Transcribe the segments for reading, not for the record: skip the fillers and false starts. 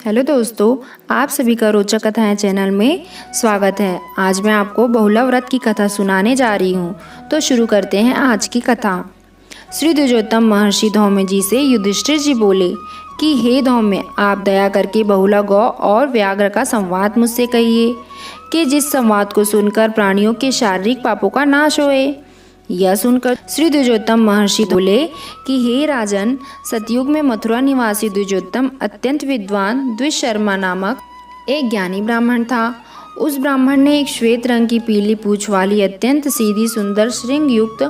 Hello दोस्तों, आप सभी का रोचक कथाएं चैनल में स्वागत है। आज मैं आपको बहुला व्रत की कथा सुनाने जा रही हूँ। तो शुरू करते हैं आज की कथा। श्री द्विजोत्तम महर्षि धौम्य जी से युधिष्ठिर जी बोले कि हे धौम्य, आप दया करके बहुला गौ और व्याघ्र का संवाद मुझसे कहिए कि जिस संवाद को सुनकर प्राणियों के शारीरिक पापों का नाश होए। यह सुनकर श्री द्विजोत्तम महर्षि बोले कि हे राजन, सतयुग में मथुरा निवासी द्विजोत्तम अत्यंत विद्वान द्विशर्मा नामक एक ज्ञानी ब्राह्मण था। उस ब्राह्मण ने एक श्वेत रंग की पीली पूंछ वाली अत्यंत सीधी सुंदर श्रृंग युक्त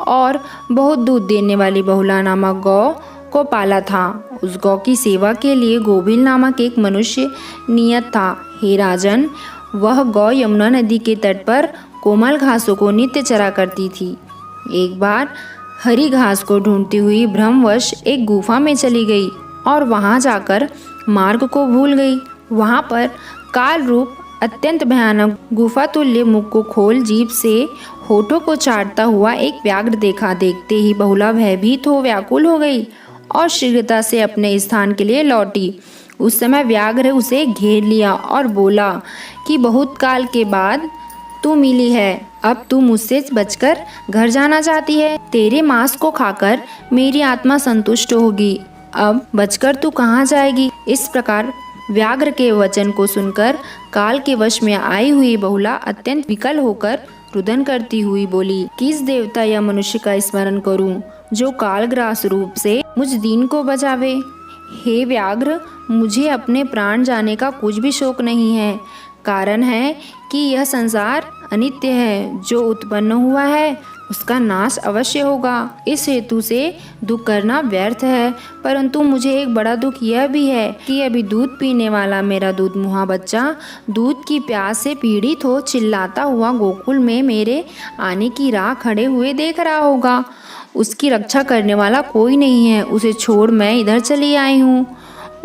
और बहुत दूध देने वाली बहुला नामक गौ को पाला था। उस गौ की सेवा के लिए गोभिल नामक एक मनुष्य नियत था। हे राजन, वह गौ यमुना नदी के तट पर कोमल घासों को नित्य चरा करती थी। एक बार हरी घास को ढूंढती हुई भ्रमवश एक गुफा में चली गई और वहां जाकर मार्ग को भूल गई। वहां पर काल रूप अत्यंत भयानक गुफा तुल्य मुख को खोल जीभ से होठों को चाटता हुआ एक व्याघ्र देखा। देखते ही बहुला भयभीत हो व्याकुल हो गई और शीघ्रता से अपने स्थान के लिए लौटी। उस समय व्याघ्र उसे घेर लिया और बोला कि बहुत काल के बाद तू मिली है, अब तू मुझसे बचकर घर जाना चाहती है। तेरे मांस को खाकर मेरी आत्मा संतुष्ट होगी, अब बचकर तू कहाँ जाएगी। इस प्रकार व्याघ्र के वचन को सुनकर काल के वश में आई हुई बहुला अत्यंत विकल होकर रुदन करती हुई बोली, किस देवता या मनुष्य का स्मरण करूं जो कालग्रास रूप से मुझ दीन को बचावे। हे व्याघ्र, मुझे अपने प्राण जाने का कुछ भी शोक नहीं है। कारण है कि यह संसार अनित्य है, जो उत्पन्न हुआ है उसका नाश अवश्य होगा। इस हेतु से दुख करना व्यर्थ है। परंतु मुझे एक बड़ा दुख यह भी है कि अभी दूध पीने वाला मेरा दूध मुहा बच्चा दूध की प्यास से पीड़ित हो चिल्लाता हुआ गोकुल में मेरे आने की राह खड़े हुए देख रहा होगा। उसकी रक्षा करने वाला कोई नहीं है, उसे छोड़ मैं इधर चली आई हूँ।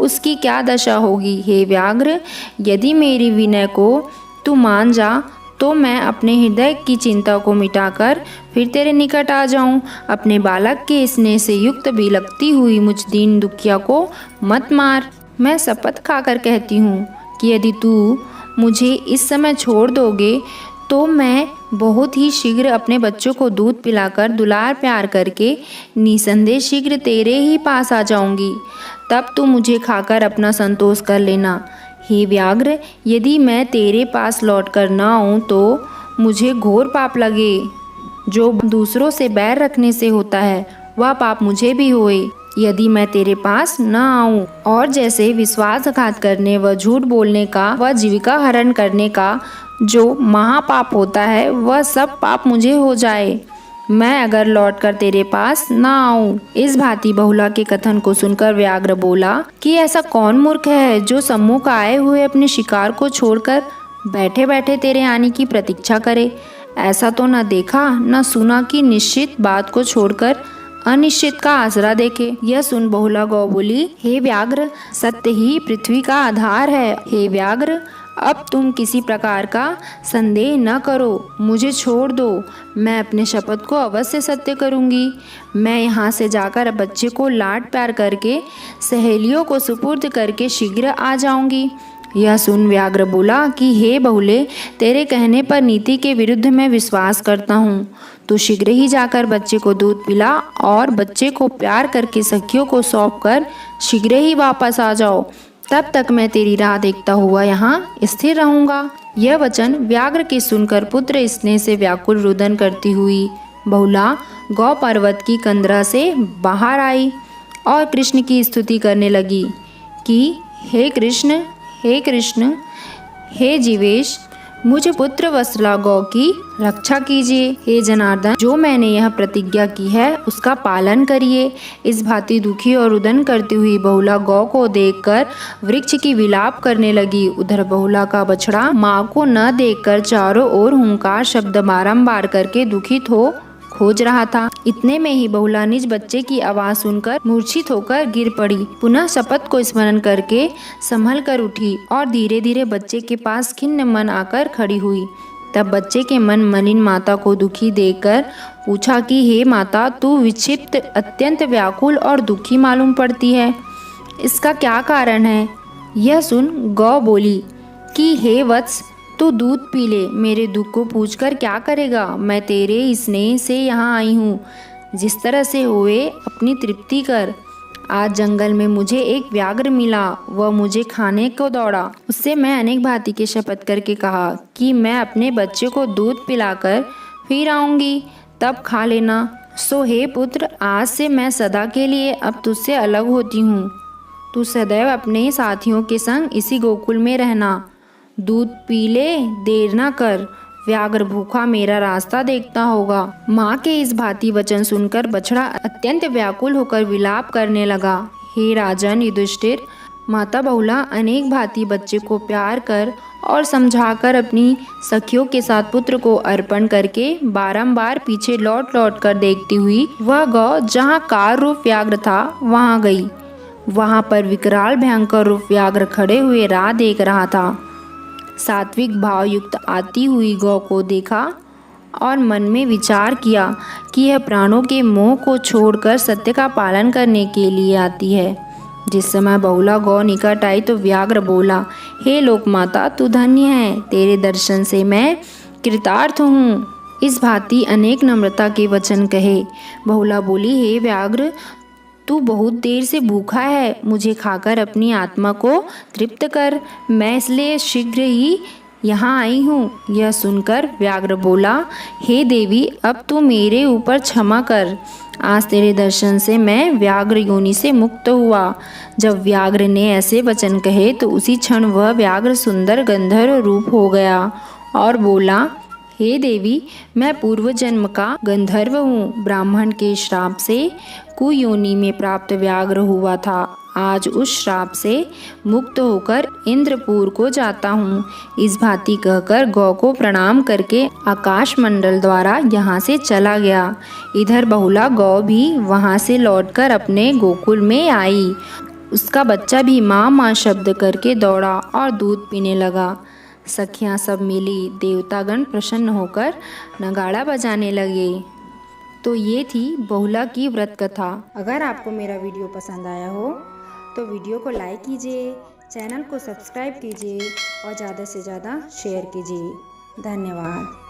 उसकी क्या दशा होगी। हे व्याघ्र, यदि मेरी विनय को तू मान जा तो मैं अपने हृदय की चिंता को मिटाकर फिर तेरे निकट आ जाऊं। अपने बालक के स्नेह से युक्त बिलखती हुई मुझ दीन दुखिया को मत मार। मैं शपथ खाकर कहती हूँ कि यदि तू मुझे इस समय छोड़ दोगे तो मैं बहुत ही शीघ्र अपने बच्चों को दूध पिलाकर दुलार प्यार करके निसंदेह शीघ्र तेरे ही पास आ जाऊंगी। तब तू मुझे खाकर अपना संतोष कर लेना। हे व्याघ्र, यदि मैं तेरे पास लौट कर न आऊँ तो मुझे घोर पाप लगे। जो दूसरों से बैर रखने से होता है वह पाप मुझे भी होए यदि मैं तेरे पास न आऊँ। और जैसे विश्वासघात करने व झूठ बोलने का व जीविका हरण करने का जो महापाप होता है वह सब पाप मुझे हो जाए, मैं अगर लौटकर तेरे पास न आऊं। इस भांति बहुला के कथन को सुनकर व्याघ्र बोला कि ऐसा कौन मूर्ख है जो सम्मुख आए हुए अपने शिकार को छोड़कर बैठे बैठे तेरे आने की प्रतीक्षा करे। ऐसा तो न देखा न सुना कि निश्चित बात को छोड़कर अनिश्चित का आसरा देखे। यह सुन बहुला गौ बोली, हे व्याघ्र, सत्य ही पृथ्वी का आधार है। हे व्याघ्र, अब तुम किसी प्रकार का संदेह न करो, मुझे छोड़ दो। मैं अपने शपथ को अवश्य सत्य करूंगी। मैं यहाँ से जाकर बच्चे को लाड प्यार करके सहेलियों को सुपुर्द करके शीघ्र आ जाऊंगी। यह सुन व्याघ्र बोला कि हे बहुले, तेरे कहने पर नीति के विरुद्ध मैं विश्वास करता हूँ। तो शीघ्र ही जाकर बच्चे को दूध पिला और बच्चे को प्यार करके सखियों को सौंप कर शीघ्र ही वापस आ जाओ। तब तक मैं तेरी राह देखता हुआ यहाँ स्थिर रहूंगा। यह वचन व्याघ्र के सुनकर पुत्र स्नेह से व्याकुल रुदन करती हुई बहुला गौ पर्वत की कंदरा से बाहर आई और कृष्ण की स्तुति करने लगी कि हे कृष्ण, हे कृष्ण, हे जीवेश, मुझे पुत्र वत्सला गौ की रक्षा कीजिए। हे जनार्दन, जो मैंने यह प्रतिज्ञा की है उसका पालन करिए। इस भांति दुखी और रुदन करती हुई बहुला गौ को देखकर वृक्ष की विलाप करने लगी। उधर बहुला का बछड़ा माँ को न देखकर चारों ओर हुंकार शब्द बारंबार करके दुखित हो खोज रहा था। इतने में ही बहुला निज बच्चे की आवाज सुनकर मूर्छित होकर गिर पड़ी। पुनः शपथ को स्मरण करके संभल कर उठी और धीरे धीरे बच्चे के पास खिन्न मन आकर खड़ी हुई। तब बच्चे के मन मलिन माता को दुखी देखकर पूछा कि हे माता, तू विक्षिप्त, अत्यंत व्याकुल और दुखी मालूम पड़ती है, इसका क्या कारण है। यह सुन गौ बोली कि हे वत्स, तू दूध पी ले, मेरे दुख को पूछकर क्या करेगा। मैं तेरे स्नेह से यहाँ आई हूँ, जिस तरह से हुए अपनी तृप्ति कर। आज जंगल में मुझे एक व्याघ्र मिला, वह मुझे खाने को दौड़ा। उससे मैं अनेक भांति के शपथ करके कहा कि मैं अपने बच्चे को दूध पिलाकर फिर आऊँगी, तब खा लेना। सो हे पुत्र, आज से मैं सदा के लिए अब तुझसे अलग होती हूँ। तू सदैव अपने साथियों के संग इसी गोकुल में रहना। दूध पी ले, देर ना कर, व्याघ्र भूखा मेरा रास्ता देखता होगा। माँ के इस भांति वचन सुनकर बछड़ा अत्यंत व्याकुल होकर विलाप करने लगा। हे राजन युधिष्ठिर, माता बहुला अनेक भांति बच्चे को प्यार कर और समझाकर अपनी सखियों के साथ पुत्र को अर्पण करके बारंबार पीछे लौट लौट कर देखती हुई वह गौ जहाँ कार रूप व्याघ्र था वहाँ गई। वहाँ पर विकराल भयंकर रूप व्याघ्र खड़े हुए राह देख रहा था। सात्विक भाव युक्त आती हुई गौ को देखा और मन में विचार किया कि यह प्राणों के मोह को छोड़कर सत्य का पालन करने के लिए आती है। जिस समय बहुला गौ निकट आई तो व्याघ्र बोला, हे लोक माता, तू धन्य है, तेरे दर्शन से मैं कृतार्थ हूँ। इस भांति अनेक नम्रता के वचन कहे। बहुला बोली, हे व्याघ्र, तू बहुत देर से भूखा है, मुझे खाकर अपनी आत्मा को तृप्त कर, मैं इसलिए शीघ्र ही यहाँ आई हूँ। यह सुनकर व्याघ्र बोला, हे देवी, अब तू मेरे ऊपर क्षमा कर, आज तेरे दर्शन से मैं व्याघ्र योनि से मुक्त हुआ। जब व्याघ्र ने ऐसे वचन कहे तो उसी क्षण वह व्याघ्र सुंदर गंधर्व रूप हो गया और बोला, हे देवी, मैं पूर्व जन्म का गंधर्व हूँ। ब्राह्मण के श्राप से कुयोनि में प्राप्त व्याघ्र हुआ था। आज उस श्राप से मुक्त होकर इंद्रपुर को जाता हूँ। इस भांति कहकर गौ को प्रणाम करके आकाश मंडल द्वारा यहाँ से चला गया। इधर बहुला गौ भी वहाँ से लौटकर अपने गोकुल में आई। उसका बच्चा भी माँ माँ शब्द करके दौड़ा और दूध पीने लगा। सखियाँ सब मिली, देवतागण प्रसन्न होकर नगाड़ा बजाने लगे। तो ये थी बहुला की व्रत कथा। अगर आपको मेरा वीडियो पसंद आया हो तो वीडियो को लाइक कीजिए, चैनल को सब्सक्राइब कीजिए और ज़्यादा से ज़्यादा शेयर कीजिए। धन्यवाद।